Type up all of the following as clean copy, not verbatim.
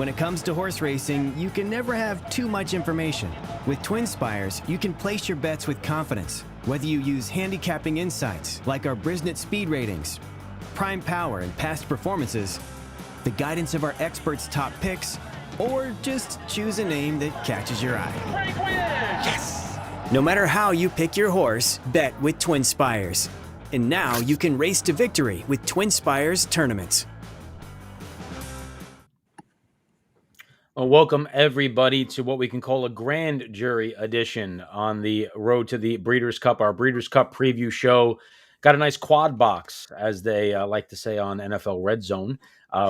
When it comes to horse racing, you can never have too much information. With TwinSpires, you can place your bets with confidence, whether you use handicapping insights like our Brisnet speed ratings, prime power and past performances, the guidance of our experts' top picks, or just choose a name that catches your eye. Yes! No matter how you pick your horse, bet with TwinSpires. And now you can race to victory with TwinSpires tournaments. Welcome, everybody, to what we can call a grand jury edition on the road to the Breeders' Cup, our Breeders' Cup preview show. Got a nice quad box, as they like to say on NFL Red Zone.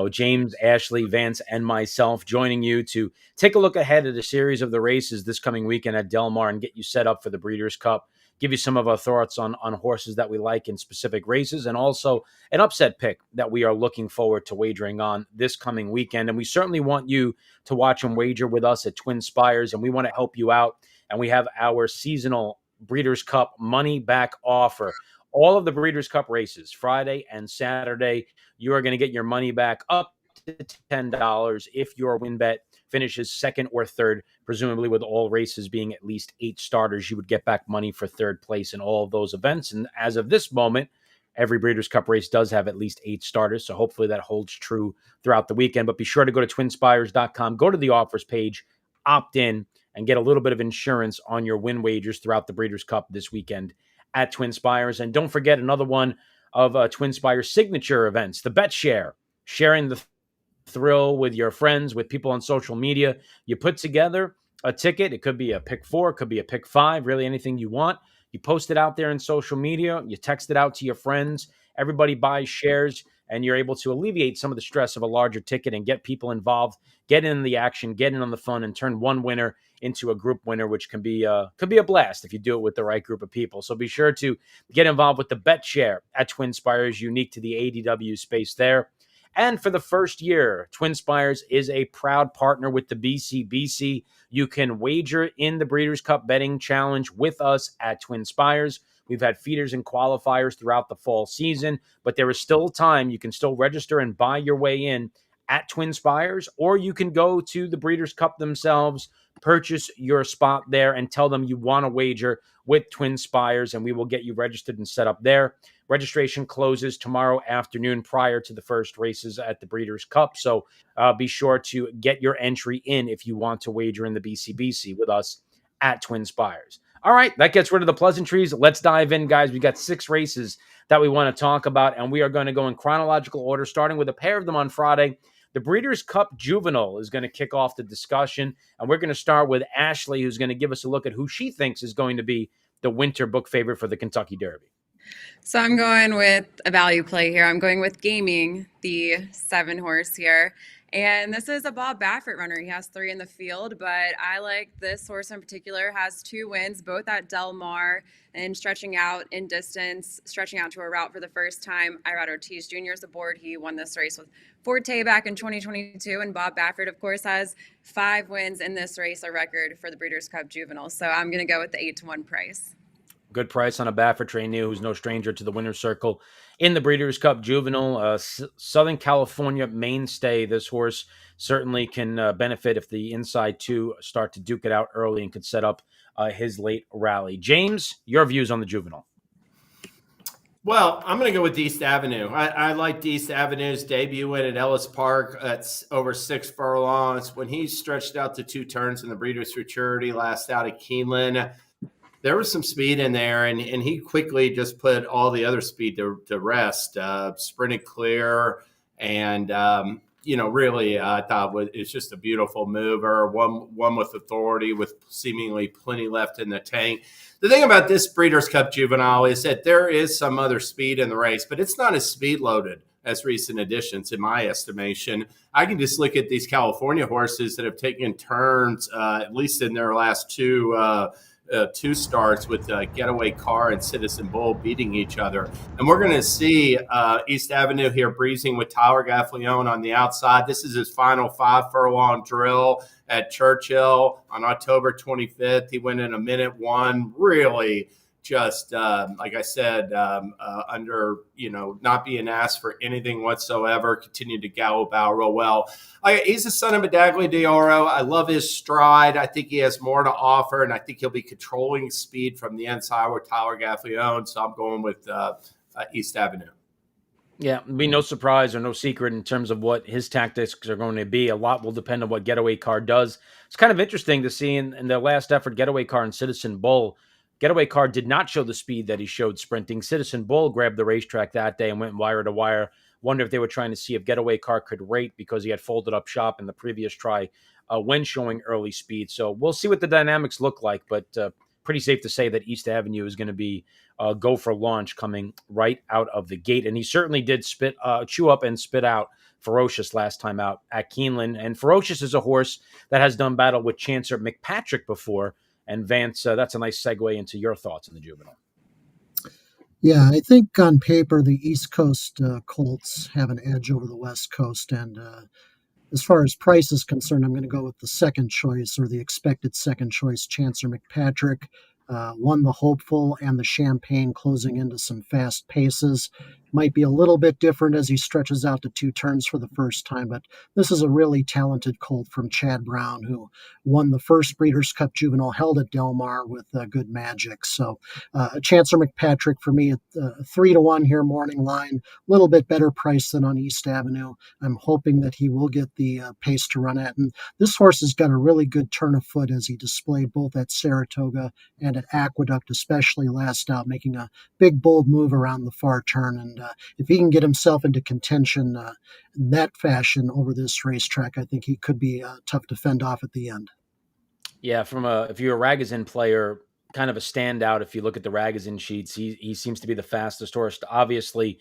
James, Ashley, Vance, and myself joining you to take a look ahead at a series of the races this coming weekend at Del Mar and get you set up for the Breeders' Cup. Give you some of our thoughts on horses that we like in specific races, and also an upset pick that we are looking forward to wagering on this coming weekend. And we certainly want you to watch and wager with us at TwinSpires, and we want to help you out. And we have our seasonal Breeders' Cup money back offer. All of the Breeders' Cup races, Friday and Saturday, you are going to get your money back up to $10 if your win bet finishes second or third. Presumably, with all races being at least 8 starters, you would get back money for third place in all of those events. And as of this moment, every Breeders' Cup race does have at least 8 starters, so hopefully that holds true throughout the weekend. But be sure to go to TwinSpires.com, go to the offers page, opt in, and get a little bit of insurance on your win wagers throughout the Breeders' Cup this weekend at TwinSpires. And don't forget another one of TwinSpires' signature events, the Bet Share, sharing the thrill with your friends, with people on social media. You put together a ticket. It could be a pick 4, it could be a pick 5, really anything you want. You post it out there in social media. You text it out to your friends. Everybody buys shares, and you're able to alleviate some of the stress of a larger ticket and get people involved, get in the action, get in on the fun, and turn one winner into a group winner, which can be a blast if you do it with the right group of people. So be sure to get involved with the Bet Share at TwinSpires, unique to the ADW space there. And for the first year, TwinSpires is a proud partner with the BCBC. You can wager in the Breeders' Cup betting challenge with us at TwinSpires. We've had feeders and qualifiers throughout the fall season, but there is still time. You can still register and buy your way in at TwinSpires, or you can go to the Breeders' Cup themselves, purchase your spot there, and tell them you want to wager with TwinSpires, and we will get you registered and set up there. Registration closes tomorrow afternoon prior to the first races at the Breeders' Cup, so be sure to get your entry in if you want to wager in the BCBC with us at TwinSpires. All right, that gets rid of the pleasantries. Let's dive in, guys. We got 6 races that we want to talk about, and we are going to go in chronological order, starting with a pair of them on Friday. The Breeders' Cup Juvenile is going to kick off the discussion, and we're going to start with Ashley, who's going to give us a look at who she thinks is going to be the winter book favorite for the Kentucky Derby. So I'm going with a value play here. I'm going with Gaming, the 7 horse here. And this is a Bob Baffert runner. He has 3 in the field, but I like this horse in particular. Has 2 wins, both at Del Mar, and stretching out in distance, stretching out to a route for the first time. Irad Ortiz Jr. is aboard. He won this race with Forte back in 2022, and Bob Baffert, of course, has 5 wins in this race, a record for the Breeders' Cup Juvenile. So I'm going to go with the 8-1 price. Good price on a Baffert trainee who's no stranger to the winner's circle in the Breeders' Cup Juvenile. Southern California mainstay. This horse certainly can benefit if the inside 2 start to duke it out early and could set up his late rally. James, your views on the Juvenile? Well, I'm going to go with East Avenue. I liked East Avenue's debut win at Ellis Park. That's over 6 furlongs. When he stretched out to 2 turns in the Breeders' Futurity last out at Keeneland, there was some speed in there, and he quickly just put all the other speed to rest, sprinted clear, and, really I thought it's just a beautiful mover, one with authority, with seemingly plenty left in the tank. The thing about this Breeders' Cup Juvenile is that there is some other speed in the race, but it's not as speed-loaded as recent additions, in my estimation. I can just look at these California horses that have taken turns, at least in their last 2 starts, with Getaway Car and Citizen Bull beating each other. And we're going to see East Avenue here breezing with Tyler Gaffalione on the outside. This is his final 5 furlong drill at Churchill on October 25th. He went in 1:01. Really just like I said, under not being asked for anything whatsoever, continued to gallop out real well. He's the son of Medaglia d'Oro. I love his stride. I think he has more to offer, and I think he'll be controlling speed from the inside with Tyler Gaffleone. So I'm going with East Avenue. Yeah, it'll be no surprise or no secret in terms of what his tactics are going to be. A lot will depend on what Getaway Car does. It's kind of interesting to see in the last effort, Getaway Car and Citizen Bull. Getaway Car did not show the speed that he showed sprinting. Citizen Bull grabbed the racetrack that day and went wire to wire. Wonder if they were trying to see if Getaway Car could rate because he had folded up shop in the previous try when showing early speed. So we'll see what the dynamics look like, but pretty safe to say that East Avenue is going to be go for launch coming right out of the gate. And he certainly did chew up and spit out Ferocious last time out at Keeneland. And Ferocious is a horse that has done battle with Chancer McPatrick before. And Vance, that's a nice segue into your thoughts on the juvenile. Yeah, I think on paper, the East Coast Colts have an edge over the West Coast. And as far as price is concerned, I'm going to go with the second choice, or the expected second choice, Chancer McPatrick. Won the Hopeful and the Champagne, closing into some fast paces. Might be a little bit different as he stretches out to 2 turns for the first time, but this is a really talented colt from Chad Brown, who won the first Breeders' Cup Juvenile held at Del Mar with good magic. So Chancer McPatrick for me at 3-1 here, morning line. A little bit better price than on East Avenue. I'm hoping that he will get the pace to run at. And this horse has got a really good turn of foot as he displayed both at Saratoga and at Aqueduct, especially last out, making a big, bold move around the far turn. And if he can get himself into contention in that fashion over this racetrack, I think he could be tough to fend off at the end. Yeah, if you're a Ragozin player, kind of a standout. If you look at the Ragozin sheets, he seems to be the fastest horse. Obviously,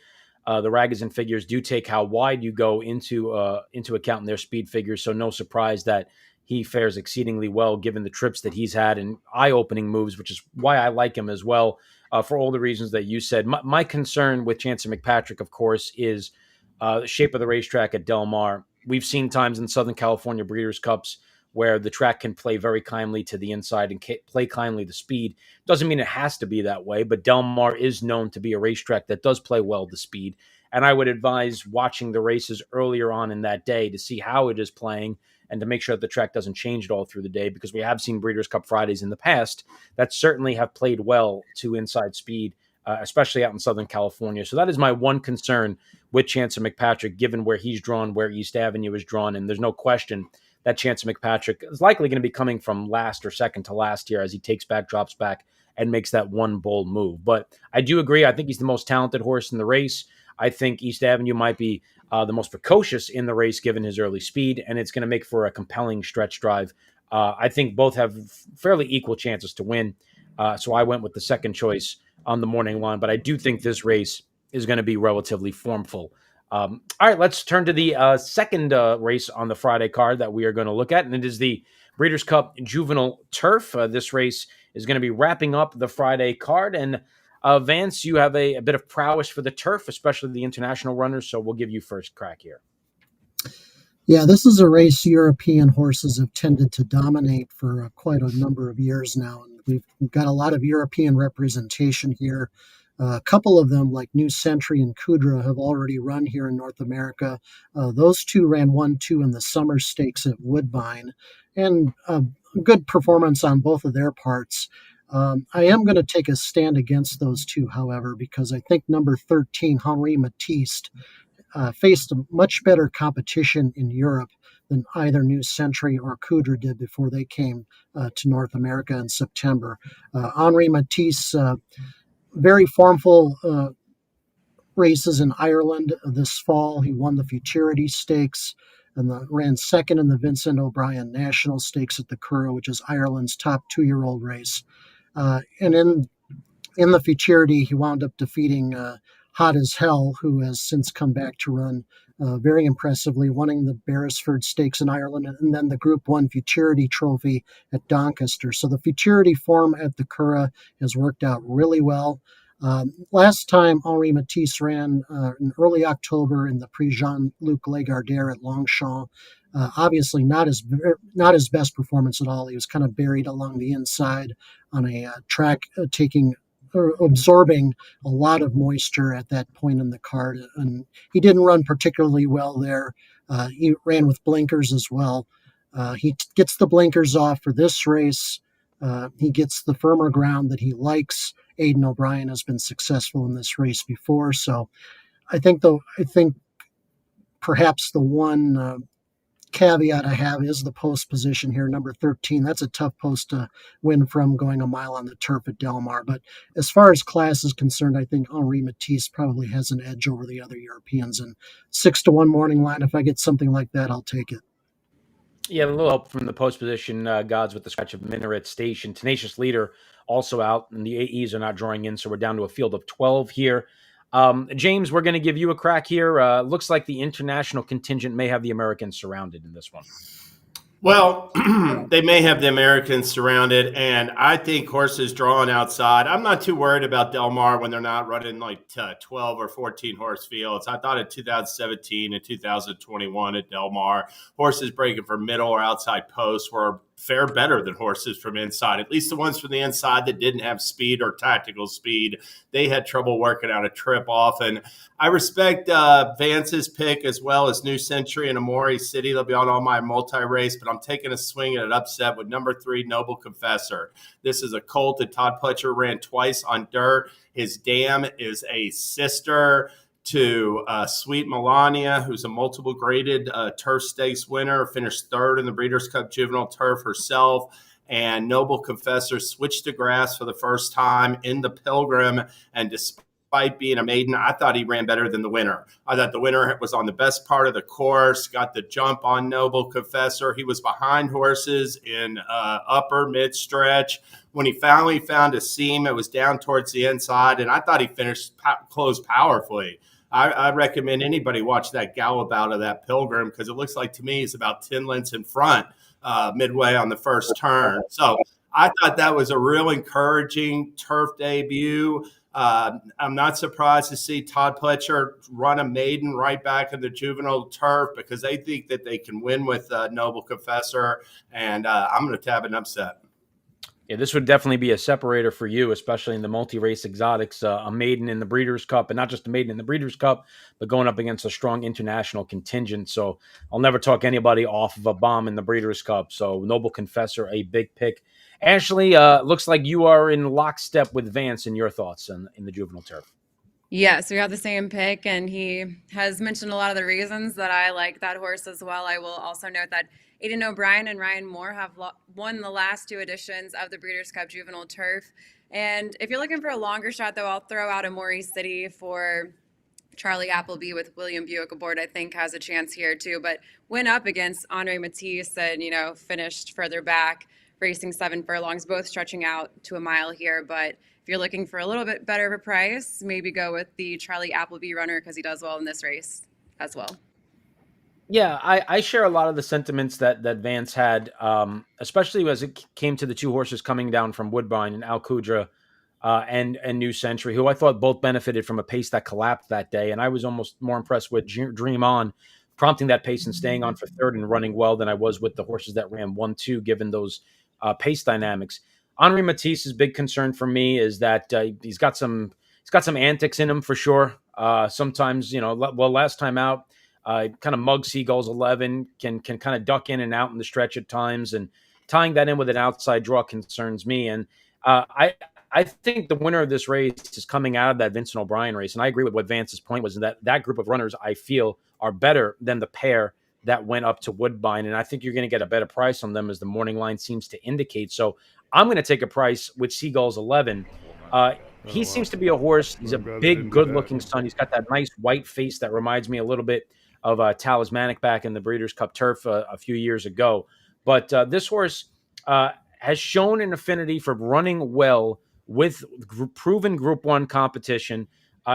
the Ragozin figures do take how wide you go into account in their speed figures. So no surprise that he fares exceedingly well given the trips that he's had and eye-opening moves, which is why I like him as well, for all the reasons that you said. My concern with Chancer McPatrick, of course, is the shape of the racetrack at Del Mar. We've seen times in Southern California Breeders' Cups where the track can play very kindly to the inside and play kindly to speed. Doesn't mean it has to be that way, but Del Mar is known to be a racetrack that does play well to speed. And I would advise watching the races earlier on in that day to see how it is playing and to make sure that the track doesn't change at all through the day, because we have seen Breeders' Cup Fridays in the past that certainly have played well to inside speed, especially out in Southern California. So that is my one concern with Chancer McPatrick, given where he's drawn, where East Avenue is drawn. And there's no question that Chancer McPatrick is likely going to be coming from last or second to last here as he takes back, drops back, and makes that one bold move. But I do agree. I think he's the most talented horse in the race. I think East Avenue might be the most precocious in the race given his early speed, and it's going to make for a compelling stretch drive. I think both have fairly equal chances to win, so I went with the second choice on the morning line, but I do think this race is going to be relatively formful. All right, let's turn to the second race on the Friday card that we are going to look at, and it is the Breeders' Cup Juvenile Turf. This race is going to be wrapping up the Friday card, and Vance, you have a bit of prowess for the turf, especially the international runners, so we'll give you first crack here. Yeah, this is a race European horses have tended to dominate for quite a number of years now. And we've got a lot of European representation here. A couple of them, like New Century and Kudra, have already run here in North America. Those two ran 1-2 in the summer stakes at Woodbine, and a good performance on both of their parts. I am going to take a stand against those two, however, because I think number 13, Henri Matisse, faced a much better competition in Europe than either New Century or Kudra did before they came to North America in September. Henri Matisse, very formful races in Ireland this fall. He won the Futurity Stakes and ran second in the Vincent O'Brien National Stakes at the Curragh, which is Ireland's top 2-year-old race. And in the Futurity, he wound up defeating Hot as Hell, who has since come back to run very impressively, winning the Beresford Stakes in Ireland and then the Group 1 Futurity Trophy at Doncaster. So the Futurity form at the Curragh has worked out really well. Last time Henri Matisse ran in early October in the Prix Jean-Luc Lagardère at Longchamp. Obviously not his best performance at all. He was kind of buried along the inside on a track taking absorbing a lot of moisture at that point in the card, and he didn't run particularly well there. He ran with blinkers as well. He gets the blinkers off for this race. He gets the firmer ground that he likes. Aidan O'Brien has been successful in this race before, so I think perhaps the one caveat I have is the post position here, number 13. That's a tough post to win from, going a mile on the turf at Del Mar. But as far as class is concerned, I think Henri Matisse probably has an edge over the other Europeans. And 6-1 morning line, if I get something like that, I'll take it. Yeah, a little help from the post position gods with the scratch of Minaret Station. Tenacious Leader also out, and the AEs are not drawing in, so we're down to a field of 12 here. James, we're going to give you a crack here. Looks like the international contingent may have the Americans surrounded in this one. Well, they may have the Americans surrounded, and I think horses drawn outside. I'm not too worried about Del Mar when they're not running like 12 or 14 horse fields. I thought in 2017 and 2021 at Del Mar, horses breaking from middle or outside posts were fare better than horses from inside. At least the ones from the inside that didn't have speed or tactical speed, they had trouble working out a trip often. I respect Vance's pick as well as New Century and Amori City. They'll be on all my multi-race, but I'm taking a swing at an upset with number 3, Noble Confessor. This is a colt that Todd Pletcher ran twice on dirt. His dam is a sister to Sweet Melania, who's a multiple graded turf stakes winner, finished 3rd in the Breeders' Cup Juvenile Turf herself. And Noble Confessor switched to grass for the first time in the Pilgrim, and despite being a maiden, I thought he ran better than the winner. I thought the winner was on the best part of the course, got the jump on Noble Confessor. He was behind horses in upper mid-stretch. When he finally found a seam, it was down towards the inside, and I thought he finished closed powerfully. I recommend anybody watch that gallop out of that Pilgrim, because it looks like to me he's about 10 lengths in front midway on the first turn. So I thought that was a real encouraging turf debut. I'm not surprised to see Todd Pletcher run a maiden right back in the juvenile turf, because they think that they can win with Noble Confessor, and I'm going to have an upset. Yeah, this would definitely be a separator for you, especially in the multi-race exotics, a maiden in the Breeders' Cup, and not just a maiden in the Breeders' Cup, but going up against a strong international contingent. So I'll never talk anybody off of a bomb in the Breeders' Cup. So Noble Confessor, a big pick. Ashley, looks like you are in lockstep with Vance in your thoughts in the juvenile turf. Yes, we have the same pick, and he has mentioned a lot of the reasons that I like that horse as well. I will also note that Aidan O'Brien and Ryan Moore have won the last 2 editions of the Breeders' Cup Juvenile Turf. And if you're looking for a longer shot, though, I'll throw out Amori City for Charlie Appleby with William Buick aboard. I think has a chance here, too. But went up against Henri Matisse and, finished further back, racing 7 furlongs, both stretching out to a mile here. But if you're looking for a little bit better of a price, maybe go with the Charlie Appleby runner, because he does well in this race as well. Yeah, I share a lot of the sentiments that Vance had, especially as it came to the 2 horses coming down from Woodbine and Al Qudra and New Century, who I thought both benefited from a pace that collapsed that day. And I was almost more impressed with Dream On prompting that pace and staying on for 3rd and running well than I was with the horses that ran 1-2, given those pace dynamics. Henri Matisse's big concern for me is that he's got some antics in him for sure. Sometimes, last time out, kind of mug Seagulls 11, can kind of duck in and out in the stretch at times, and tying that in with an outside draw concerns me. And I think the winner of this race is coming out of that Vincent O'Brien race. And I agree with what Vance's point was, in that group of runners I feel are better than the pair that went up to Woodbine. And I think you're going to get a better price on them, as the morning line seems to indicate. So I'm going to take a price with Seagulls 11. He seems to be a horse. He's a big, good-looking son. He's got that nice white face that reminds me a little bit of Talismanic back in the Breeders' Cup Turf a few years ago. But this horse has shown an affinity for running well with proven Group 1 competition.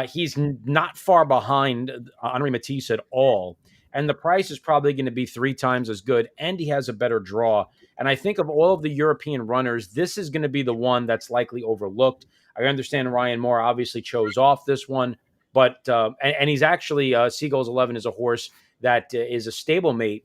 He's not far behind Henri Matisse at all. And the price is probably going to be 3 times as good, and he has a better draw. And I think of all of the European runners, this is going to be the one that's likely overlooked. I understand Ryan Moore obviously chose off this one, but and he's actually Seagulls 11 is a horse that is a stablemate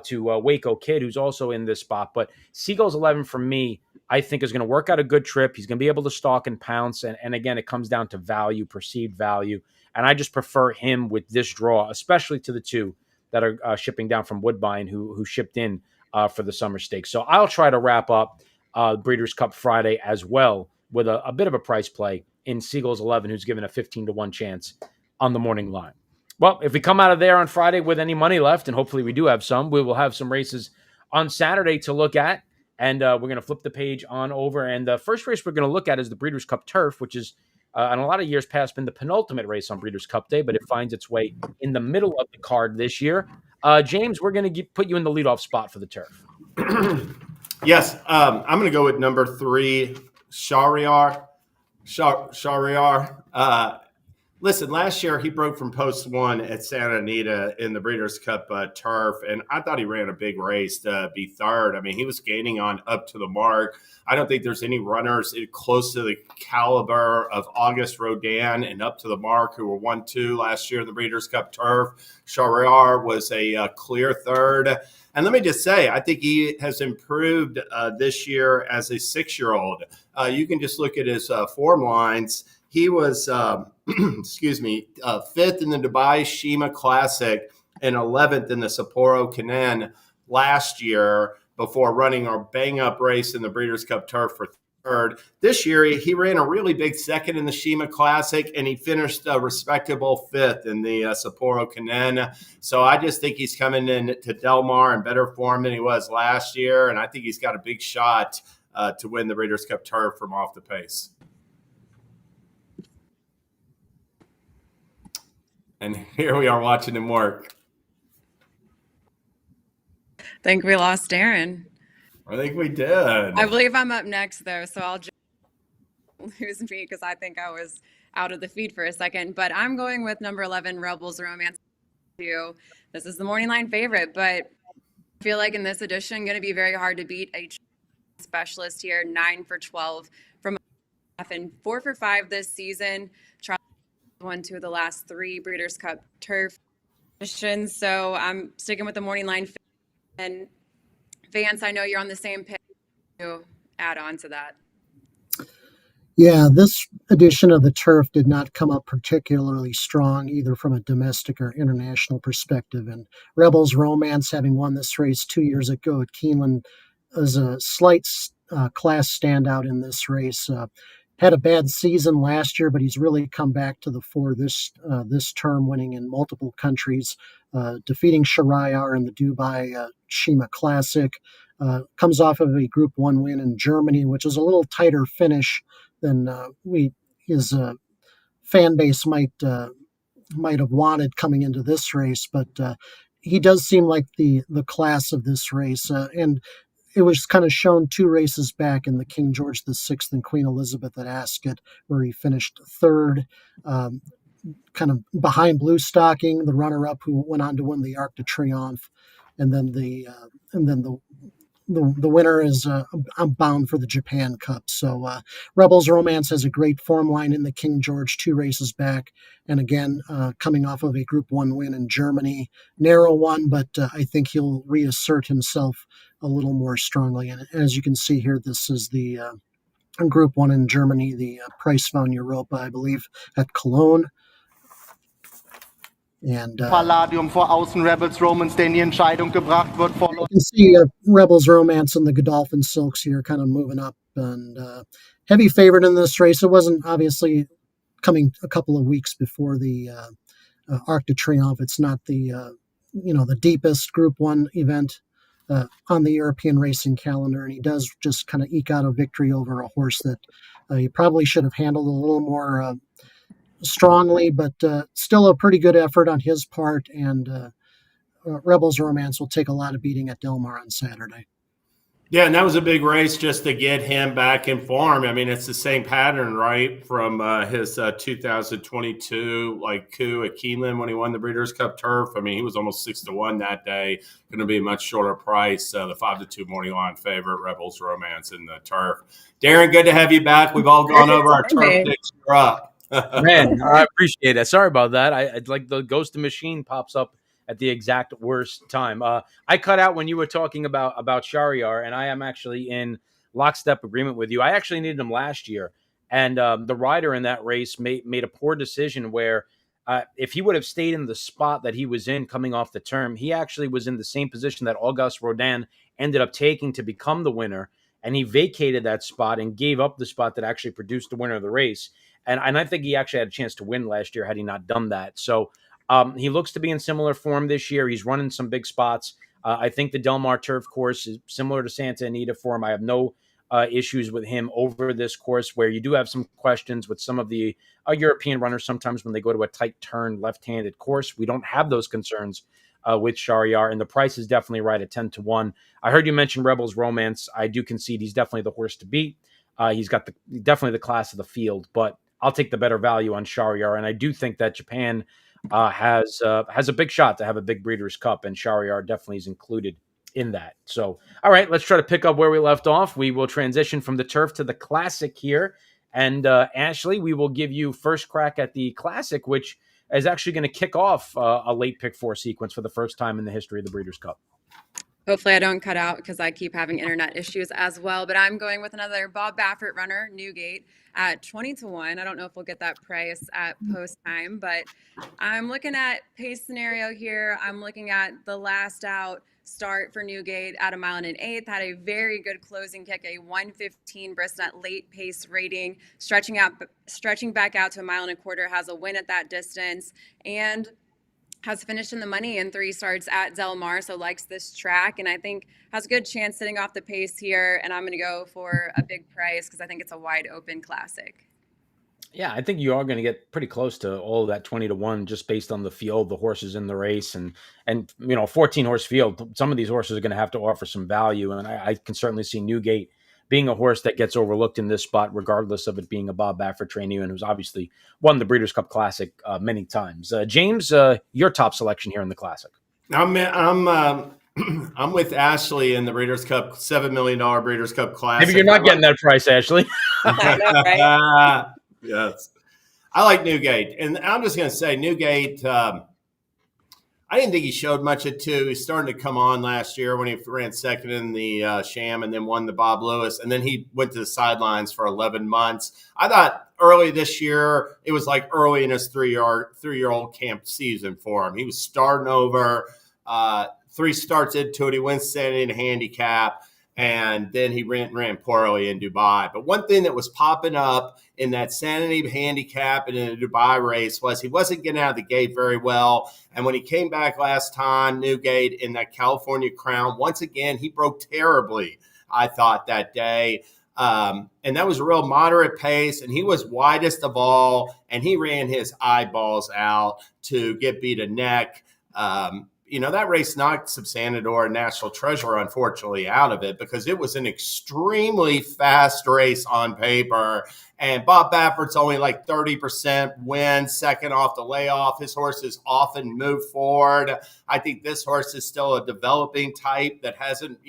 to Waco Kid, who's also in this spot. But Seagulls 11 for me I think is going to work out a good trip. He's going to be able to stalk and pounce. And again, it comes down to value, perceived value. And I just prefer him with this draw, especially to the two that are shipping down from Woodbine who shipped in for the summer stakes. So I'll try to wrap up Breeders' Cup Friday as well with a bit of a price play in Siegel's 11, who's given a 15-1 chance on the morning line. Well, if we come out of there on Friday with any money left, and hopefully we do have some, we will have some races on Saturday to look at. And we're going to flip the page on over. And the first race we're going to look at is the Breeders' Cup Turf, which is, in a lot of years past, been the penultimate race on Breeders' Cup Day, but it finds its way in the middle of the card this year. James, we're going to put you in the leadoff spot for the Turf. Yes, I'm going to go with number 3, Shahryar. Listen, last year he broke from post 1 at Santa Anita in the Breeders' Cup Turf, and I thought he ran a big race to be third. I mean, he was gaining on up to the mark. I don't think there's any runners close to the caliber of August Rodin and up to the mark who were 1-2 last year in the Breeders' Cup Turf. Shahryar was a clear third. And let me just say, I think he has improved this year as a 6-year-old. You can just look at his form lines. He was, 5th in the Dubai Shima Classic and 11th in the Sapporo Canin last year before running our bang-up race in the Breeders' Cup Turf for third. This year, he ran a really big second in the Shima Classic, and he finished a respectable 5th in the Sapporo Canin. So I just think he's coming in to Del Mar in better form than he was last year, and I think he's got a big shot to win the Breeders' Cup Turf from off the pace. And here we are watching him work. I think we lost Darin. I think we did. I believe I'm up next, though, so I'll just lose me because I think I was out of the feed for a second. But I'm going with number 11, Rebels Romance. This is the morning line favorite, but I feel like in this edition, going to be very hard to beat a specialist here. 9 for 12 from and 4 for 5 this season. Won 2 of the last 3 Breeders' Cup Turf editions. So I'm sticking with the morning line. And Vance, I know you're on the same page to add on to that. Yeah, this edition of the Turf did not come up particularly strong, either from a domestic or international perspective. And Rebels Romance, having won this race 2 years ago at Keeneland, is a slight class standout in this race. Had a bad season last year, but he's really come back to the fore this term, winning in multiple countries, defeating Shahryar in the Dubai Shima Classic. Comes off of a Group 1 win in Germany, which is a little tighter finish than his fan base might have wanted coming into this race. But he does seem like the class of this race, and it was kind of shown 2 races back in the King George VI and Queen Elizabeth at Ascot, where he finished third, kind of behind Blue Stocking, the runner-up who went on to win the Arc de Triomphe, and then the winner is I'm bound for the Japan Cup. So Rebels Romance has a great form line in the King George 2 races back, and again coming off of a Group 1 win in Germany, narrow one, but I think he'll reassert himself a little more strongly. And as you can see here, this is the Group 1 in Germany, the Price von Europa, I believe, at Cologne. And Palladium vor Außen Rebels Romance, der in die Entscheidung gebracht wird. You can see Rebels Romance and the Godolphin Silks here kind of moving up, and heavy favorite in this race. It wasn't obviously coming a couple of weeks before the Arc de Triomphe. It's not the the deepest Group 1 event on the European racing calendar, and he does just kind of eke out a victory over a horse that he probably should have handled a little more strongly, but still a pretty good effort on his part, and Rebels Romance will take a lot of beating at Del Mar on Saturday. Yeah, and that was a big race just to get him back in form. I mean, it's the same pattern, right, from his 2022 coup at Keeneland when he won the Breeders' Cup Turf. I mean, he was almost 6-1 that day. Going to be a much shorter price. The 5-2 morning line favorite, Rebels Romance in the Turf. Darin, good to have you back. We've all gone over our Turf picks. You're up. Man, I appreciate it. Sorry about that. I like the Ghost of Machine pops up at the exact worst time. I cut out when you were talking about Shahryar, and I am actually in lockstep agreement with you. I actually needed him last year, and the rider in that race made a poor decision where if he would have stayed in the spot that he was in coming off the term, he actually was in the same position that Auguste Rodin ended up taking to become the winner, and he vacated that spot and gave up the spot that actually produced the winner of the race. And I think he actually had a chance to win last year had he not done that. So he looks to be in similar form this year. He's running some big spots. I think the Del Mar Turf course is similar to Santa Anita for him. I have no issues with him over this course, where you do have some questions with some of the European runners sometimes when they go to a tight turn left-handed course. We don't have those concerns with Shahryar, and the price is definitely right at 10-1. I heard you mention Rebels Romance. I do concede he's definitely the horse to beat. He's got definitely the class of the field, but I'll take the better value on Shahryar, and I do think that Japan has a big shot to have a big Breeders' Cup, and Shahryar definitely is included in that. So, all right, let's try to pick up where we left off. We will transition from the turf to the classic here. And Ashley, we will give you first crack at the classic, which is actually going to kick off a late pick four sequence for the first time in the history of the Breeders' Cup. Hopefully I don't cut out because I keep having internet issues as well. But I'm going with another Bob Baffert runner, Newgate, at 20-1. I don't know if we'll get that price at post time, but I'm looking at pace scenario here. I'm looking at the last out start for Newgate at 1 mile and an eighth. Had a very good closing kick, a 1:15 Brisnet late pace rating, stretching back out to 1 mile and a quarter, has a win at that distance, and has finished in the money in 3 starts at Del Mar, so likes this track, and I think has a good chance sitting off the pace here, and I'm going to go for a big price because I think it's a wide open classic. Yeah, I think you are going to get pretty close to all of that 20-1 just based on the field, the horses in the race, and 14 horse field. Some of these horses are going to have to offer some value, and I can certainly see Newgate being a horse that gets overlooked in this spot, regardless of it being a Bob Baffert trainee, and who's obviously won the Breeders' Cup Classic many times. James, your top selection here in the Classic. I'm with Ashley in the Breeders' Cup, $7 million Breeders' Cup Classic. Maybe you're not getting that price, Ashley. I know, right? Yes. I like Newgate. And I'm just going to say Newgate, I didn't think he showed much at 2. He's starting to come on last year when he ran second in the Sham and then won the Bob Lewis. And then he went to the sidelines for 11 months. I thought early this year, it was like early in his three-year-old camp season for him. He was starting over, 3 starts into it. He wins Sanity and handicap. And then he ran poorly in Dubai. But one thing that was popping up in that Sanity handicap and in the Dubai race was he wasn't getting out of the gate very well. And when he came back last time, Newgate in that California Crown, once again, he broke terribly, I thought, that day. And that was a real moderate pace. And he was widest of all. And he ran his eyeballs out to get beat a neck. That race knocked Subsanador and National Treasure, unfortunately, out of it because it was an extremely fast race on paper. And Bob Baffert's only like 30% win, second off the layoff. His horses often move forward. I think this horse is still a developing type that hasn't,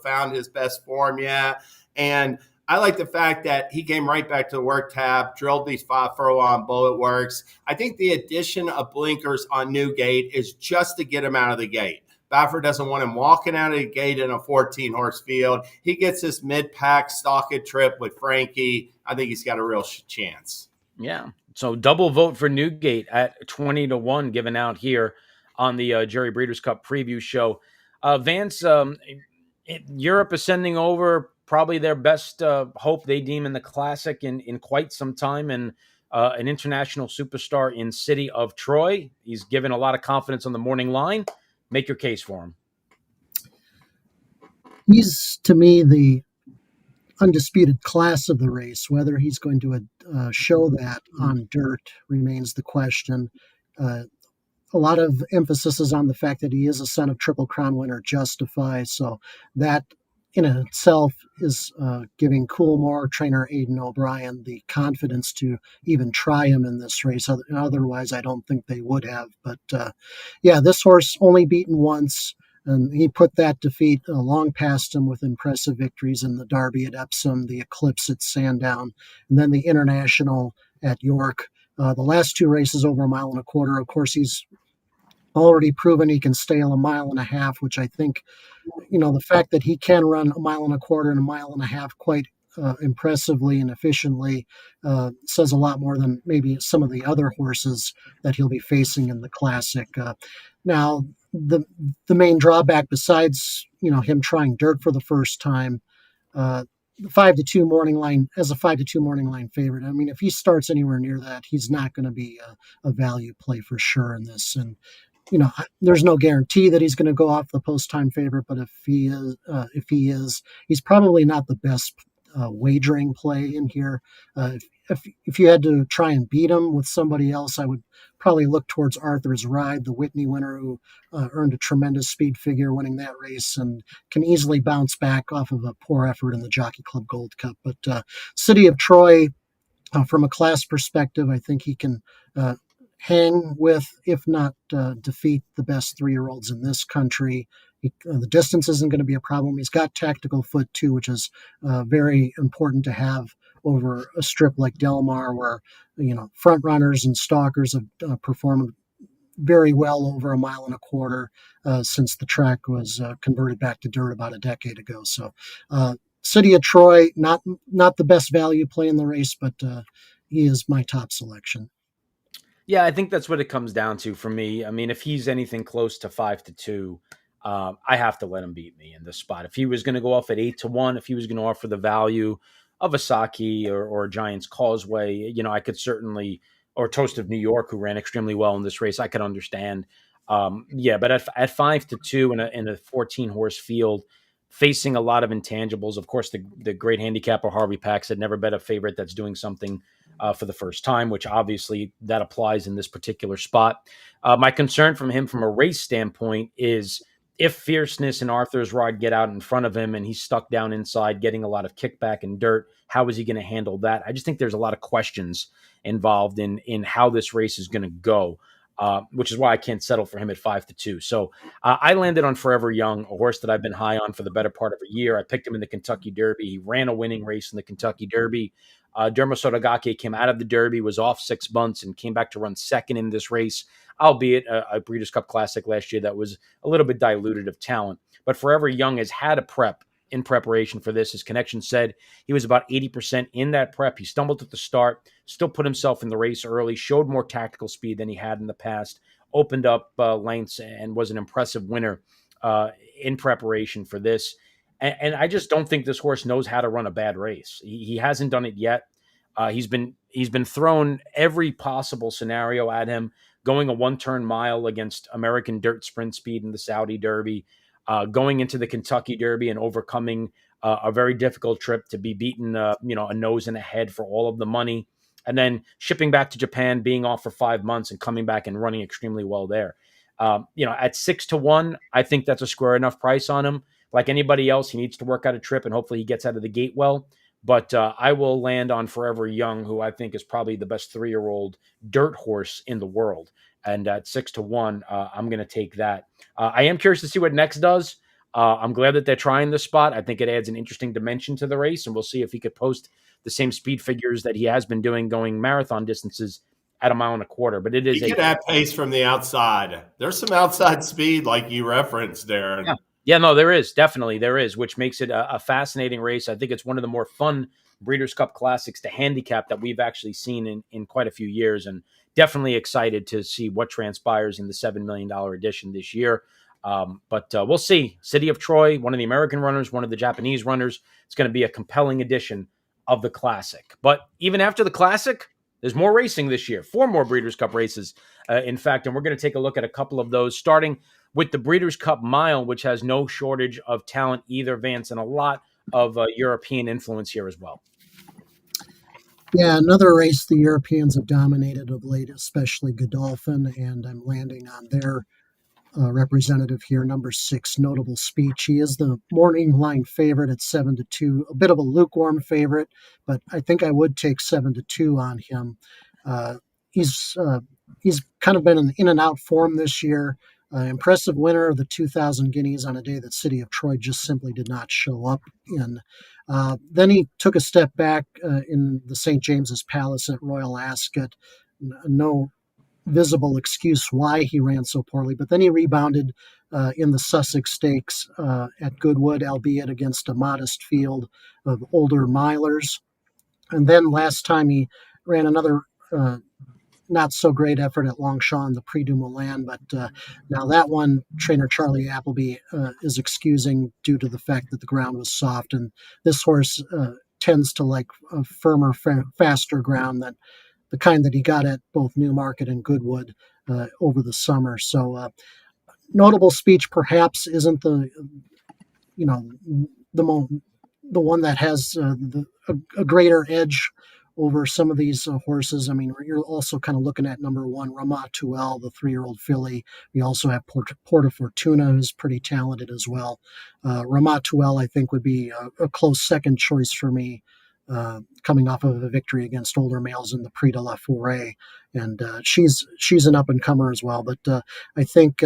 found his best form yet. And I like the fact that he came right back to the work tab, drilled these 5 furlong bullet works. I think the addition of blinkers on Newgate is just to get him out of the gate. Baffert doesn't want him walking out of the gate in a 14-horse field. He gets this mid-pack stalking trip with Frankie. I think he's got a real chance. Yeah. So double vote for Newgate at 20-1 given out here on the Jerry Breeders' Cup preview show. Vance, Europe is sending over probably their best hope they deem in the Classic in quite some time, and an international superstar in City of Troy. He's given a lot of confidence on the morning line. Make your case for him. He's, to me, the undisputed class of the race. Whether he's going to show that on dirt remains the question. A lot of emphasis is on the fact that he is a son of Triple Crown winner Justify, so that in itself is giving Coolmore, trainer Aidan O'Brien, the confidence to even try him in this race. Otherwise, I don't think they would have. But this horse only beaten once, and he put that defeat long past him with impressive victories in the Derby at Epsom, the Eclipse at Sandown, and then the International at York. The last 2 races over 1.25 miles. Of course, he's already proven he can stay a mile and a half, which I think, the fact that he can run a mile and a quarter and a mile and a half quite impressively and efficiently says a lot more than maybe some of the other horses that he'll be facing in the Classic. Now, the main drawback, besides him trying dirt for the first time, the 5-2 morning line as a 5-2 morning line favorite. I mean, if he starts anywhere near that, he's not going to be a value play for sure in this. And there's no guarantee that he's going to go off the post time favorite, but if he is, he's probably not the best wagering play in here. If you had to try and beat him with somebody else, I would probably look towards Arthur's Ride, the Whitney winner, who earned a tremendous speed figure winning that race and can easily bounce back off of a poor effort in the Jockey Club Gold Cup. But City of Troy, from a class perspective, I think he can hang with, if not defeat, the best 3-year-olds in this country. The distance isn't going to be a problem. He's got tactical foot too, which is very important to have over a strip like Del Mar, where front runners and stalkers have performed very well over a mile and a quarter since the track was converted back to dirt about a decade ago. So City of Troy, not the best value play in the race, but he is my top selection. Yeah, I think that's what it comes down to for me. I mean, if he's anything close to 5-2, I have to let him beat me in this spot. If he was going to go off at 8-1, if he was going to offer the value of a Saki or Giants Causeway, I could certainly, or Toast of New York, who ran extremely well in this race, I could understand. But at 5-2 in a 14 horse field, facing a lot of intangibles, of course, the great handicapper Harvey Pax had never bet a favorite that's doing something for the first time, which obviously that applies in this particular spot. My concern from him from a race standpoint is if Fierceness and Arthur's Ride get out in front of him and he's stuck down inside getting a lot of kickback and dirt, how is he going to handle that? I just think there's a lot of questions involved in how this race is going to go, which is why I can't settle for him at 5-2. So I landed on Forever Young, a horse that I've been high on for the better part of a year. I picked him in the Kentucky Derby. He ran a winning race in the Kentucky Derby. Dermot Sotogake came out of the Derby, was off 6 months, and came back to run second in this race, albeit a Breeders' Cup Classic last year that was a little bit diluted of talent. But Forever Young has had a prep in preparation for this. His connection said he was about 80% in that prep. He stumbled at the start, still put himself in the race early, showed more tactical speed than he had in the past, opened up lengths, and was an impressive winner in preparation for this. And I just don't think this horse knows how to run a bad race. He hasn't done it yet. He's been thrown every possible scenario at him, going a 1-turn mile against American dirt sprint speed in the Saudi Derby, going into the Kentucky Derby and overcoming a very difficult trip to be beaten, a nose and a head for all of the money, and then shipping back to Japan, being off for 5 months and coming back and running extremely well there. At 6-1, I think that's a square enough price on him. Like anybody else, he needs to work out a trip, and hopefully he gets out of the gate well. But I will land on Forever Young, who I think is probably the best 3-year-old dirt horse in the world. And at 6-1, I'm going to take that. I am curious to see what Next does. I'm glad that they're trying this spot. I think it adds an interesting dimension to the race, and we'll see if he could post the same speed figures that he has been doing going marathon distances at a mile and a quarter. But it is you get that pace from the outside. There's some outside speed like you referenced, Darin. Yeah, no, there is. Definitely there is, which makes it a fascinating race. I think it's one of the more fun Breeders' Cup Classics to handicap that we've actually seen in quite a few years, and definitely excited to see what transpires in the $7 million edition this year. But we'll see. City of Troy, one of the American runners, one of the Japanese runners. It's going to be a compelling edition of the Classic. But even after the Classic, there's more racing this year. 4 more Breeders' Cup races, in fact, and we're going to take a look at a couple of those, starting with the Breeders' Cup Mile, which has no shortage of talent either, Vance, and a lot of European influence here as well. Yeah, another race the Europeans have dominated of late, especially Godolphin, and I'm landing on their representative here, number 6, Notable Speech. He is the morning line favorite at 7-2, a bit of a lukewarm favorite, but I think I would take 7-2 on him. He's kind of been in and out form this year. Impressive winner of the 2,000 guineas on a day that City of Troy just simply did not show up in. Then he took a step back in the St. James's Palace at Royal Ascot. No visible excuse why he ran so poorly. But then he rebounded in the Sussex Stakes at Goodwood, albeit against a modest field of older milers. And then last time he ran another not so great effort at Longchamp, the Prix du Moulin, but now that one, trainer Charlie Appleby is excusing due to the fact that the ground was soft, and this horse tends to like a firmer, faster ground than the kind that he got at both Newmarket and Goodwood over the summer. So notable speech perhaps isn't the the one that has a greater edge over some of these horses. I mean, you're also kind of looking at number one, Ramatuelle, the 3-year-old filly. We also have Porta Fortuna, who's pretty talented as well. Ramatuelle, I think, would be a close second choice for me, coming off of a victory against older males in the Prix de la Forêt. And she's an up-and-comer as well. But I think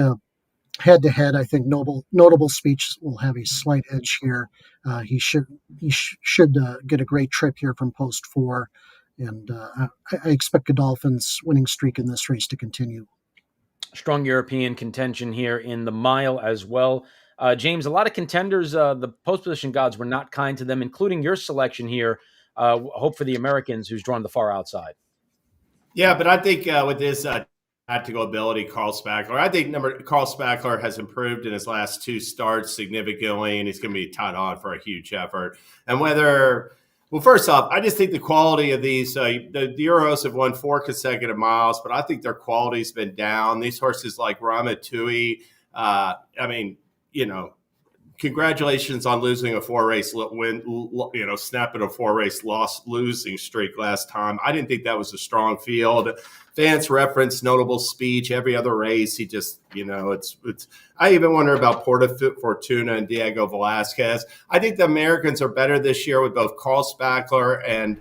head-to-head, I think notable speech will have a slight edge here. He should get a great trip here from post 4, and I expect Godolphin's winning streak in this race to continue. Strong European contention here in the mile as well. James, a lot of contenders, the post position gods were not kind to them, including your selection here. Hope for the Americans, who's drawn the far outside. Yeah, but I think with this tactical ability, Carl Spackler. I think Carl Spackler has improved in his last 2 starts significantly, and he's going to be tied on for a huge effort. And first off, I just think the quality of these, the Euros have won 4 consecutive miles, but I think their quality's been down. These horses like Ramatui, congratulations on losing a 4-race win, snapping a 4-race losing streak last time. I didn't think that was a strong field. Vance referenced notable speech every other race. He just, it's. I even wonder about Porta Fortuna and Diego Velasquez. I think the Americans are better this year with both Carl Spackler and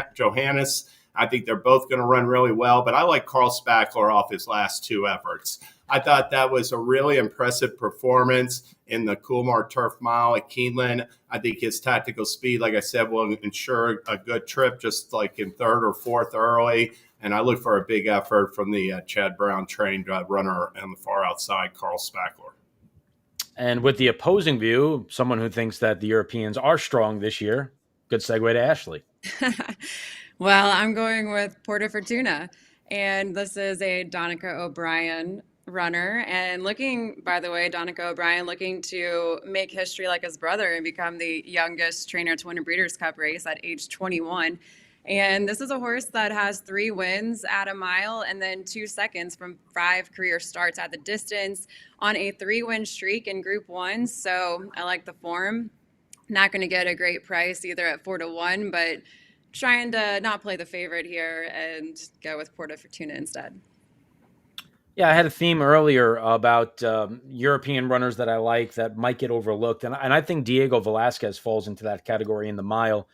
Johannes. I think they're both going to run really well, but I like Carl Spackler off his last 2 efforts. I thought that was a really impressive performance in the Coolmore Turf Mile at Keeneland. I think his tactical speed, like I said, will ensure a good trip, just like in 3rd or 4th early. And I look for a big effort from the Chad Brown trained runner on the far outside, Carl Spackler. And with the opposing view, someone who thinks that the Europeans are strong this year, good segue to Ashley. Well, I'm going with Porta Fortuna, and this is a Donica O'Brien runner, and Donica O'Brien looking to make history like his brother and become the youngest trainer to win a Breeders' Cup race at age 21. And this is a horse that has 3 wins at a mile and then 2 seconds from 5 career starts at the distance on a 3-win streak in Group 1. So I like the form. Not going to get a great price either at 4-1, but trying to not play the favorite here and go with Porta Fortuna instead. Yeah, I had a theme earlier about European runners that I like that might get overlooked. And I think Diego Velasquez falls into that category in the mile.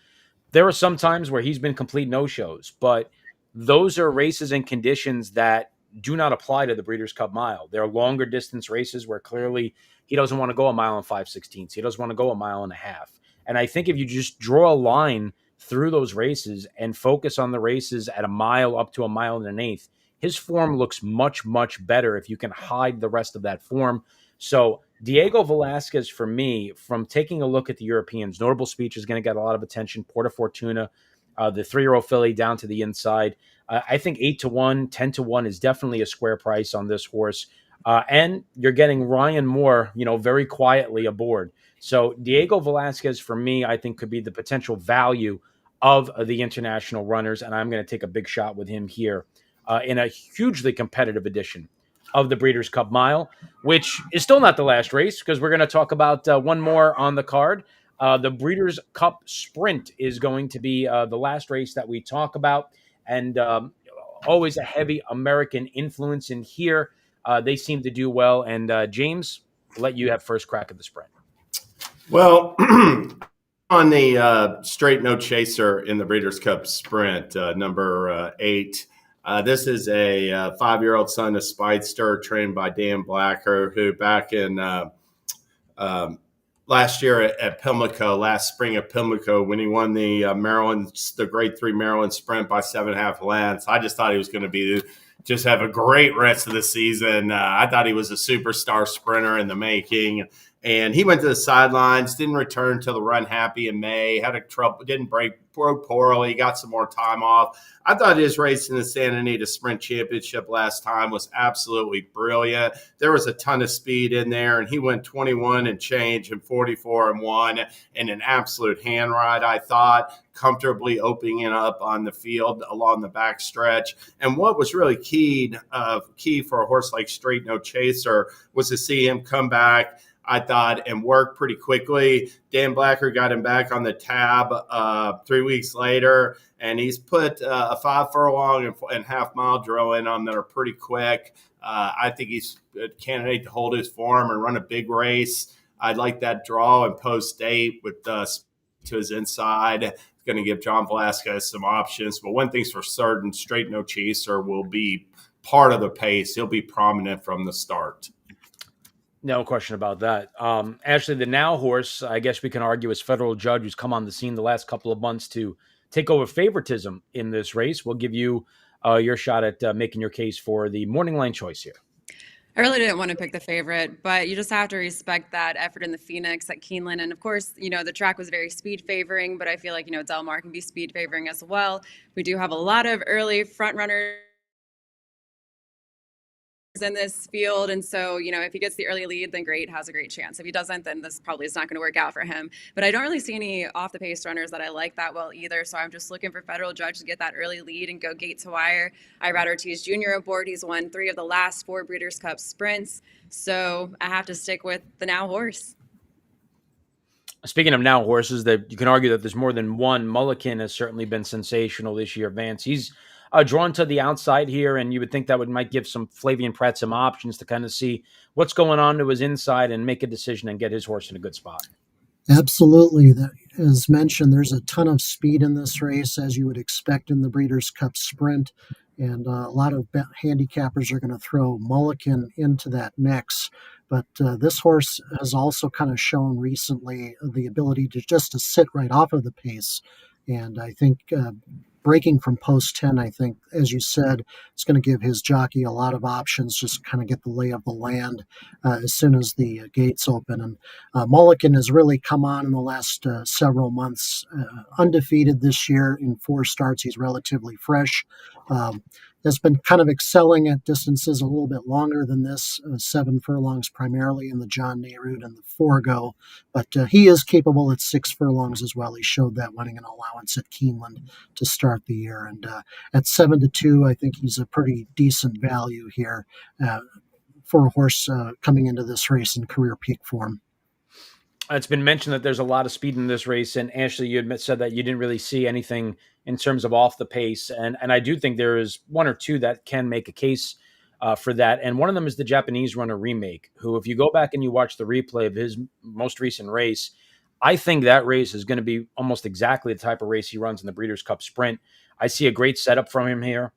There are some times where he's been complete no-shows, but those are races and conditions that do not apply to the Breeders' Cup Mile. They're longer distance races where clearly he doesn't want to go a mile and 5/16. He doesn't want to go a mile and a half. And I think if you just draw a line through those races and focus on the races at a mile up to a mile and an eighth, his form looks much, much better if you can hide the rest of that form. So Diego Velasquez, for me, from taking a look at the Europeans, notable speech is going to get a lot of attention. Porta Fortuna, the 3-year-old filly down to the inside. I think 8-1, 10-1 is definitely a square price on this horse. And you're getting Ryan Moore, very quietly aboard. So Diego Velasquez, for me, I think could be the potential value of the international runners. And I'm going to take a big shot with him here in a hugely competitive edition of the Breeders' Cup Mile, which is still not the last race because we're going to talk about one more on the card. The Breeders' Cup Sprint is going to be the last race that we talk about, and always a heavy American influence in here. They seem to do well, and James, I'll let you have first crack at the sprint. Well, on the straight no chaser in the Breeders' Cup Sprint, number 8. This is a 5-year-old son of Speedster trained by Dan Blacker, who back in last year at Pimlico, last spring at Pimlico, when he won the the Grade 3 Maryland Sprint by 7.5 lengths. I just thought he was going to just have a great rest of the season. I thought he was a superstar sprinter in the making. And he went to the sidelines, didn't return till the Run Happy in May, broke poorly, got some more time off. I thought his race in the Santa Anita Sprint Championship last time was absolutely brilliant. There was a ton of speed in there, and he went 21 and change and 44 and 1 in an absolute hand ride, I thought, comfortably opening it up on the field along the back stretch. And what was really key for a horse like Straight No Chaser was to see him come back, I thought, and work pretty quickly. Dan Blacker got him back on the tab 3 weeks later, and he's put a 5 furlong and half mile drill in on that are pretty quick. I think he's a candidate to hold his form and run a big race. I like that draw and post 8 with to his inside. It's going to give John Velasquez some options. But one thing's for certain, Straight No Chaser will be part of the pace. He'll be prominent from the start. No question about that. Actually, the Now horse, I guess we can argue, is federal judge who's come on the scene the last couple of months to take over favoritism in this race. We'll give you your shot at making your case for the morning line choice here. I really didn't want to pick the favorite, but you just have to respect that effort in the Phoenix at Keeneland. And of course, the track was very speed favoring, but I feel like, Del Mar can be speed favoring as well. We do have a lot of early front runners in this field, and so if he gets the early lead, then great, has a great chance. If he doesn't, then this probably is not going to work out for him. But I don't really see any off the pace runners that I like that well either, so I'm just looking for federal judge to get that early lead and go gate to wire. Irad Ortiz Jr. aboard. He's won 3 of the last 4 Breeders' Cup sprints, so I have to stick with the Now horse. Speaking of Now horses, that you can argue that there's more than one. Mulligan has certainly been sensational this year. Vance, he's drawn to the outside here, and you would think that might give Flavian Pratt some options to kind of see what's going on to his inside and make a decision and get his horse in a good spot. Absolutely. As mentioned, there's a ton of speed in this race, as you would expect in the Breeders' Cup Sprint, and a lot of handicappers are going to throw Mulligan into that mix. But this horse has also kind of shown recently the ability to sit right off of the pace, and I think breaking from post 10, I think, as you said, it's going to give his jockey a lot of options, just kind of get the lay of the land as soon as the gates open. And Mulligan has really come on in the last several months, undefeated this year in 4 starts. He's relatively fresh. Has been kind of excelling at distances a little bit longer than this, 7 furlongs primarily in the John Nehru and the Forego, but he is capable at 6 furlongs as well. He showed that winning an allowance at Keeneland to start the year, and at 7-2, I think he's a pretty decent value here for a horse coming into this race in career peak form. It's been mentioned that there's a lot of speed in this race, and Ashley, you said that you didn't really see anything in terms of off the pace, and I do think there is 1 or 2 that can make a case for that, and one of them is the Japanese runner Remake, who, if you go back and you watch the replay of his most recent race, I think that race is going to be almost exactly the type of race he runs in the Breeders' Cup Sprint. I see a great setup from him here.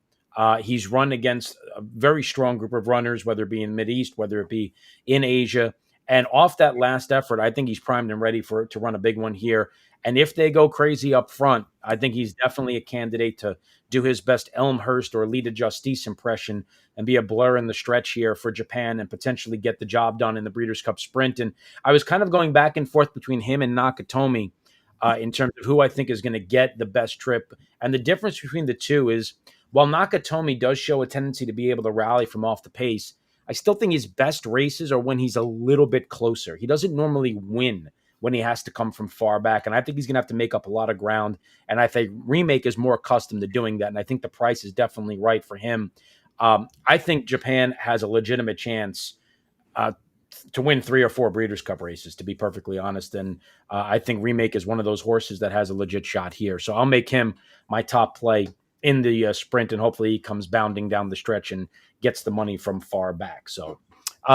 He's run against a very strong group of runners, whether it be in Mideast, whether it be in Asia. And off that last effort, I think he's primed and ready to run a big one here. And if they go crazy up front, I think he's definitely a candidate to do his best Elmhurst or Lita Justice impression and be a blur in the stretch here for Japan and potentially get the job done in the Breeders' Cup Sprint. And I was kind of going back and forth between him and Nakatomi in terms of who I think is going to get the best trip. And the difference between the two is, while Nakatomi does show a tendency to be able to rally from off the pace, I still think his best races are when he's a little bit closer. He doesn't normally win when he has to come from far back, and I think he's going to have to make up a lot of ground, and I think Remake is more accustomed to doing that, and I think the price is definitely right for him. I think Japan has a legitimate chance to win 3 or 4 Breeders' Cup races, to be perfectly honest, and I think Remake is one of those horses that has a legit shot here. So I'll make him my top play in the sprint, and hopefully he comes bounding down the stretch and gets the money from far back. So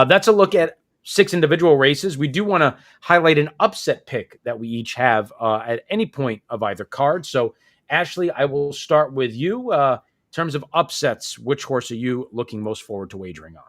that's a look at 6 individual races. We do want to highlight an upset pick that we each have at any point of either card. So Ashley, I will start with you. In terms of upsets, which horse are you looking most forward to wagering on?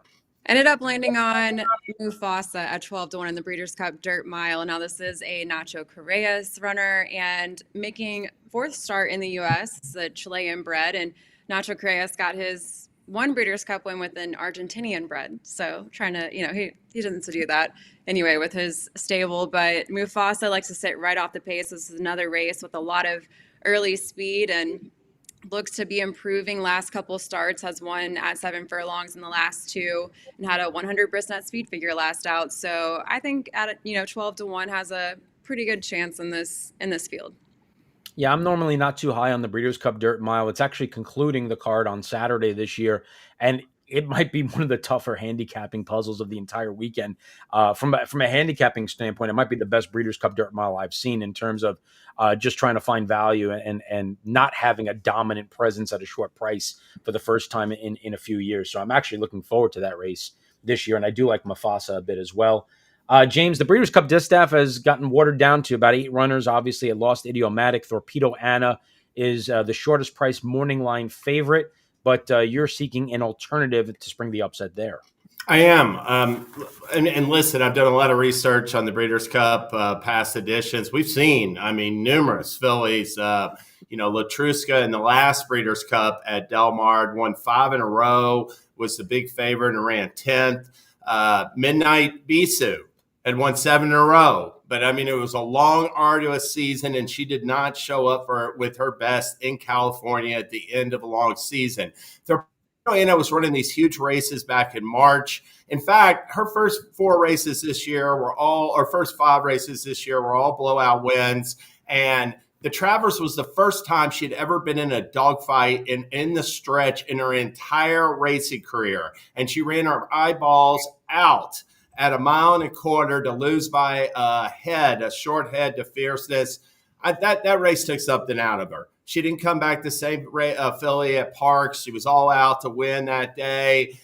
Ended up landing on Mufasa at 12-1 in the Breeders' Cup Dirt Mile. Now this is a Nacho Correa's runner and making fourth start in the U.S. It's a Chilean bred, and Nacho Correa's got his one Breeders' Cup win with an Argentinian bred. So trying to, he doesn't do that anyway with his stable. But Mufasa likes to sit right off the pace. This is another race with a lot of early speed and looks to be improving. Last couple starts, has won at 7 furlongs in the last two, and had a 100% speed figure last out. So I think at 12-1 has a pretty good chance in this field. Yeah, I'm normally not too high on the Breeders' Cup Dirt Mile. It's actually concluding the card on Saturday this year, and it might be one of the tougher handicapping puzzles of the entire weekend. From a handicapping standpoint, it might be the best Breeders' Cup Dirt Mile I've seen in terms of just trying to find value and not having a dominant presence at a short price for the first time in a few years. So I'm actually looking forward to that race this year, and I do like Mufasa a bit as well. James, the Breeders' Cup Distaff has gotten watered down to about 8 runners. Obviously, it lost Idiomatic. Torpedo Anna is the shortest price morning line favorite, but you're seeking an alternative to spring the upset there. I am. And listen, I've done a lot of research on the Breeders' Cup past editions. We've seen, numerous fillies. Latruska in the last Breeders' Cup at Del Mar won 5 in a row, was the big favorite and ran 10th. Midnight Bisou had won 7 in a row. But, it was a long, arduous season, and she did not show up with her best in California at the end of a long season. Anna was running these huge races back in March. In fact, her first 4 races this year first 5 races this year were all blowout wins. And the Travers was the first time she'd ever been in a dogfight in the stretch in her entire racing career. And she ran her eyeballs out at 1.25 miles to lose by a short head to Fierceness. That race took something out of her. She didn't come back the same filly at Parks. She was all out to win that day.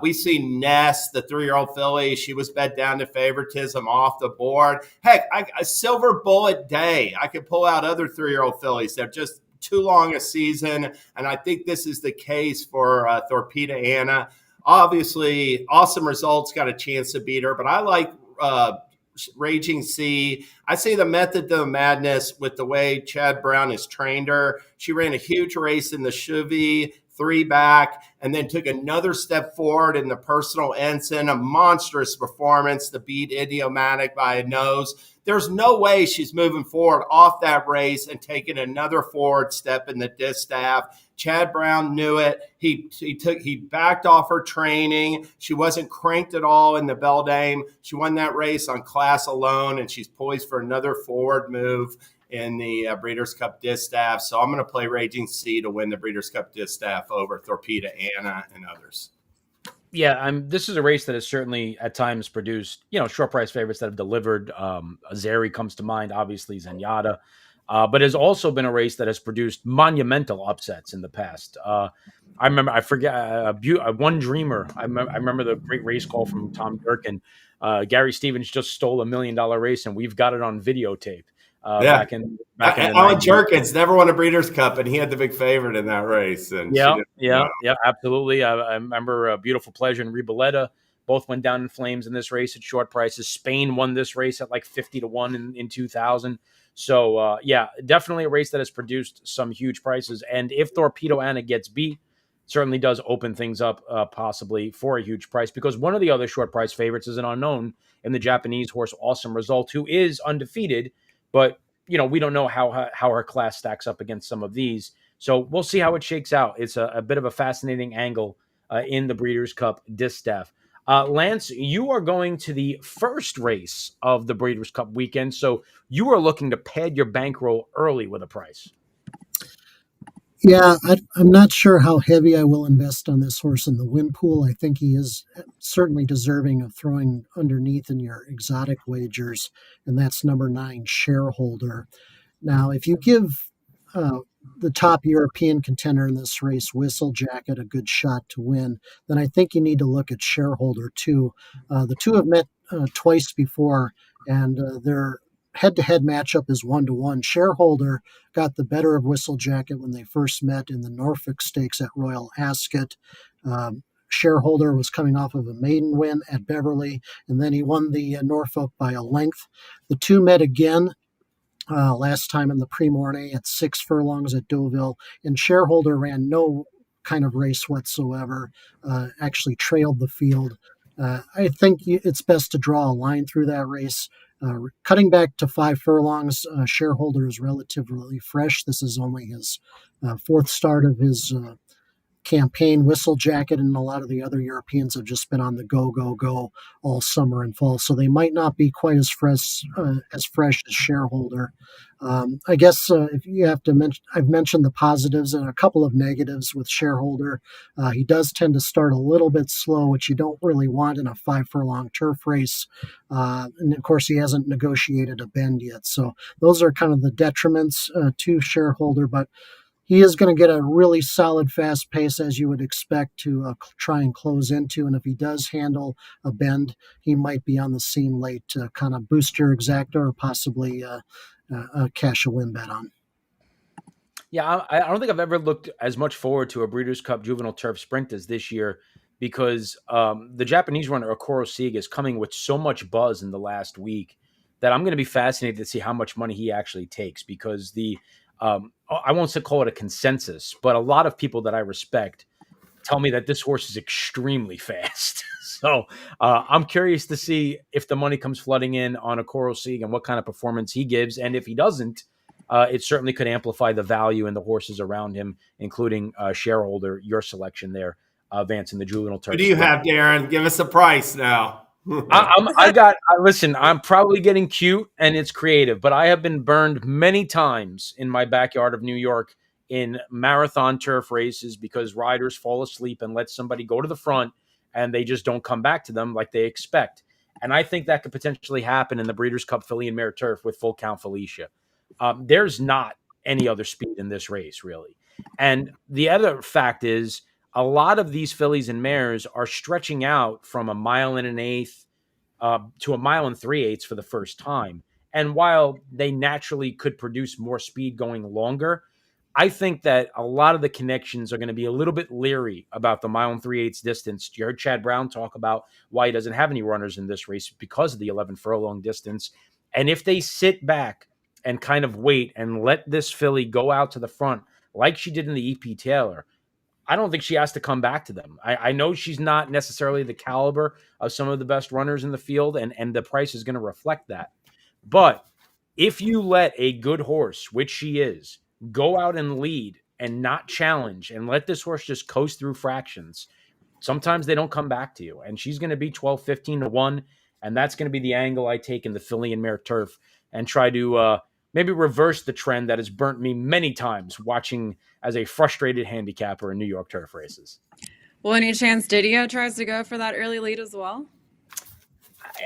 We've seen Ness, the 3-year-old filly. She was bet down to favoritism off the board. Heck, a Silver Bullet Day. I could pull out other 3-year-old fillies. They're just too long a season, and I think this is the case for Torpedo Anna. Obviously, Awesome Results got a chance to beat her, but I like Raging Sea. I see the method to the madness with the way Chad Brown has trained her. She ran a huge race in the Chevy 3-back and then took another step forward in the Personal Ensign, a monstrous performance to beat Idiomatic by a nose. There's no way she's moving forward off that race and taking another forward step in the distaff. Chad Brown knew it. He backed off her training. She wasn't cranked at all in the Beldame. She won that race on class alone, and she's poised for another forward move in the Breeders' Cup Distaff. So I'm going to play Raging Sea to win the Breeders' Cup Distaff over Torpedo Anna and others. Yeah, this is a race that has certainly at times produced, short price favorites that have delivered. Azeri comes to mind, obviously Zenyatta, but has also been a race that has produced monumental upsets in the past. I forget One Dreamer. I remember the great race call from Tom Durkin. Gary Stevens just stole $1 million race, and we've got it on videotape. Back in Alan Jerkins never won a Breeders' Cup, and he had the big favorite in that race. And yeah, absolutely. I remember Beautiful Pleasure and Reboletta both went down in flames in this race at short prices. Spain won this race at like 50-1 in 2000. So definitely a race that has produced some huge prices. And if Torpedo Anna gets beat, certainly does open things up possibly for a huge price, because one of the other short price favorites is an unknown in the Japanese horse Awesome Result, who is undefeated. But, we don't know how her class stacks up against some of these. So we'll see how it shakes out. It's a bit of a fascinating angle in the Breeders' Cup Distaff. Lance, you are going to the first race of the Breeders' Cup weekend. So you are looking to pad your bankroll early with a price. Yeah, I'm not sure how heavy I will invest on this horse in the win pool. I think he is certainly deserving of throwing underneath in your exotic wagers, and that's number 9, Shareholder. Now, if you give the top European contender in this race, Whistle Jacket, a good shot to win, then I think you need to look at Shareholder too. The two have met twice before, and their head-to-head matchup is 1-1. Shareholder got the better of Whistle Jacket when they first met in the Norfolk Stakes at Royal Ascot. Shareholder was coming off of a maiden win at Beverly, and then he won the Norfolk by a length. The two met again last time in the Pre-Mornay at 6 furlongs at Deauville, and Shareholder ran no kind of race whatsoever, actually trailed the field. I think it's best to draw a line through that race. Cutting back to 5 furlongs, Shareholder is relatively fresh. This is only his fourth start of his campaign. Whistle Jacket and a lot of the other Europeans have just been on the go all summer and fall, so they might not be quite as fresh as Shareholder. I guess if you have to mention, I've mentioned the positives and a couple of negatives with Shareholder. He does tend to start a little bit slow, which you don't really want in a 5 furlong turf race. And of course, he hasn't negotiated a bend yet. So those are kind of the detriments to Shareholder, but he is going to get a really solid fast pace, as you would expect, to try and close into. And if he does handle a bend, he might be on the scene late to kind of boost your exacta or possibly cash a win bet on. Yeah, I don't think I've ever looked as much forward to a Breeders' Cup Juvenile Turf Sprint as this year, because the Japanese runner Okoro Sieg is coming with so much buzz in the last week that I'm going to be fascinated to see how much money he actually takes, because I won't call it a consensus, but a lot of people that I respect tell me that this horse is extremely fast. So I'm curious to see if the money comes flooding in on Okoro Sieg and what kind of performance he gives. And if he doesn't, it certainly could amplify the value in the horses around him, including Shareholder, your selection there, Vance, in the Juvenile Turf. What do you have, Darin? Give us a price now. Listen, I'm probably getting cute and it's creative, but I have been burned many times in my backyard of New York in marathon turf races because riders fall asleep and let somebody go to the front and they just don't come back to them like they expect. And I think that could potentially happen in the Breeders' Cup Filly and Mare Turf with Full Count Felicia. There's not any other speed in this race, really. And the other fact is, a lot of these fillies and mares are stretching out from 1 1/8 to 1 3/8 for the first time. And while they naturally could produce more speed going longer, I think that a lot of the connections are going to be a little bit leery about the 1 3/8 distance. You heard Chad Brown talk about why he doesn't have any runners in this race because of the 11 furlong distance. And if they sit back and kind of wait and let this filly go out to the front like she did in the EP Taylor, I don't think she has to come back to them. I know she's not necessarily the caliber of some of the best runners in the field, and the price is going to reflect that. But if you let a good horse, which she is, go out and lead and not challenge and let this horse just coast through fractions, sometimes they don't come back to you. And she's going to be 12, 15 to 1, and that's going to be the angle I take in the Filly and Mare Turf and try to maybe reverse the trend that has burnt me many times watching as a frustrated handicapper in New York turf races. Well, any chance Didio tries to go for that early lead as well?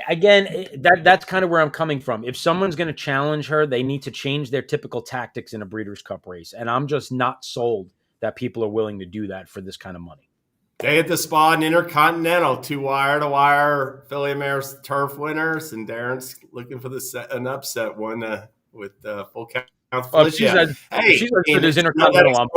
Again, that's kind of where I'm coming from. If someone's going to challenge her, they need to change their typical tactics in a Breeders' Cup race. And I'm just not sold that people are willing to do that for this kind of money. Day at the Spa and Intercontinental, 2 wire-to-wire Filly and Mare Turf winners, and Darin's looking for an upset one with Full Count Felicia. She's as good as Intercontinental.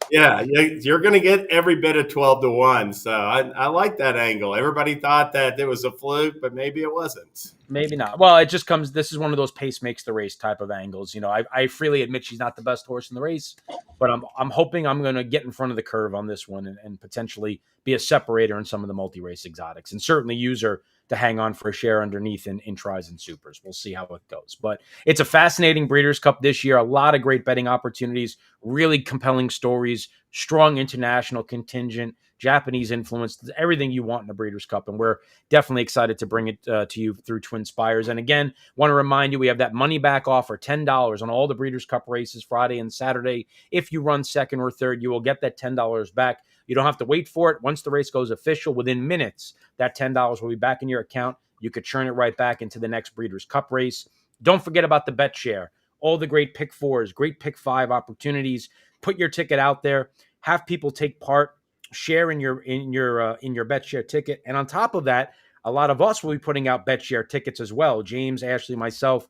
Yeah, you're going to get every bit of 12 to 1. So I like that angle. Everybody thought that it was a fluke, but maybe it wasn't. Maybe not. Well, it just comes. This is one of those pace makes the race type of angles. You know, I freely admit she's not the best horse in the race, but I'm hoping I'm going to get in front of the curve on this one and potentially be a separator in some of the multi-race exotics, and certainly use her to hang on for a share underneath in tries and supers. We'll see how it goes. But it's a fascinating Breeders' Cup this year. A lot of great betting opportunities, really compelling stories, strong international contingent, Japanese influence, everything you want in a Breeders' Cup. And we're definitely excited to bring it to you through TwinSpires. And again, want to remind you, we have that money back offer, $10 on all the Breeders' Cup races Friday and Saturday. If you run second or third, you will get that $10 back. You don't have to wait for it. Once the race goes official, within minutes, that $10 will be back in your account. You could churn it right back into the next Breeders' Cup race. Don't forget about the bet share. All the great pick fours, great pick five opportunities. Put your ticket out there. Have people take part. Share in your bet share ticket. And on top of that, a lot of us will be putting out bet share tickets as well. James, Ashley, myself.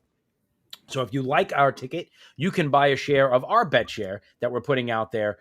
So if you like our ticket, you can buy a share of our bet share that we're putting out there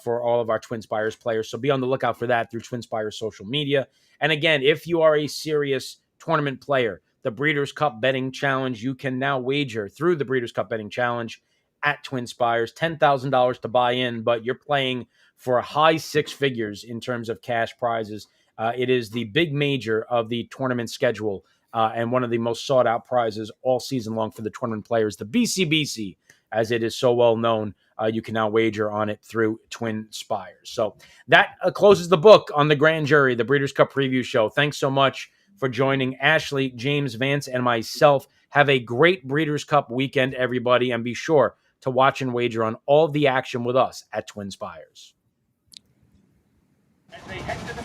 for all of our TwinSpires players. So be on the lookout for that through TwinSpires social media. And again, if you are a serious tournament player, the Breeders' Cup Betting Challenge, you can now wager through the Breeders' Cup Betting Challenge at TwinSpires, $10,000 to buy in, but you're playing for a high six figures in terms of cash prizes. It is the big major of the tournament schedule and one of the most sought out prizes all season long for the tournament players, the BCBC, as it is so well known. You can now wager on it through TwinSpires. So that closes the book on the Grand Jury, the Breeders' Cup Preview Show. Thanks so much for joining Ashley, James, Vance, and myself. Have a great Breeders' Cup weekend, everybody, and be sure to watch and wager on all the action with us at TwinSpires.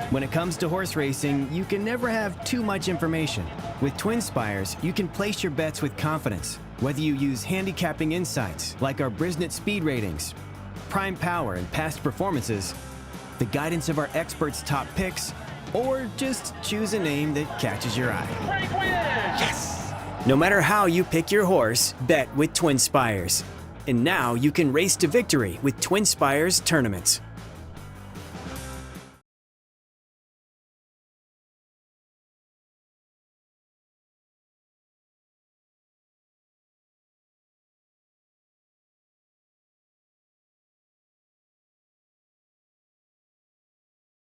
When it comes to horse racing, you can never have too much information. With TwinSpires, you can place your bets with confidence, whether you use handicapping insights like our Brisnet speed ratings, prime power and past performances, the guidance of our experts' top picks, or just choose a name that catches your eye. Yes! No matter how you pick your horse, bet with TwinSpires. And now you can race to victory with TwinSpires tournaments.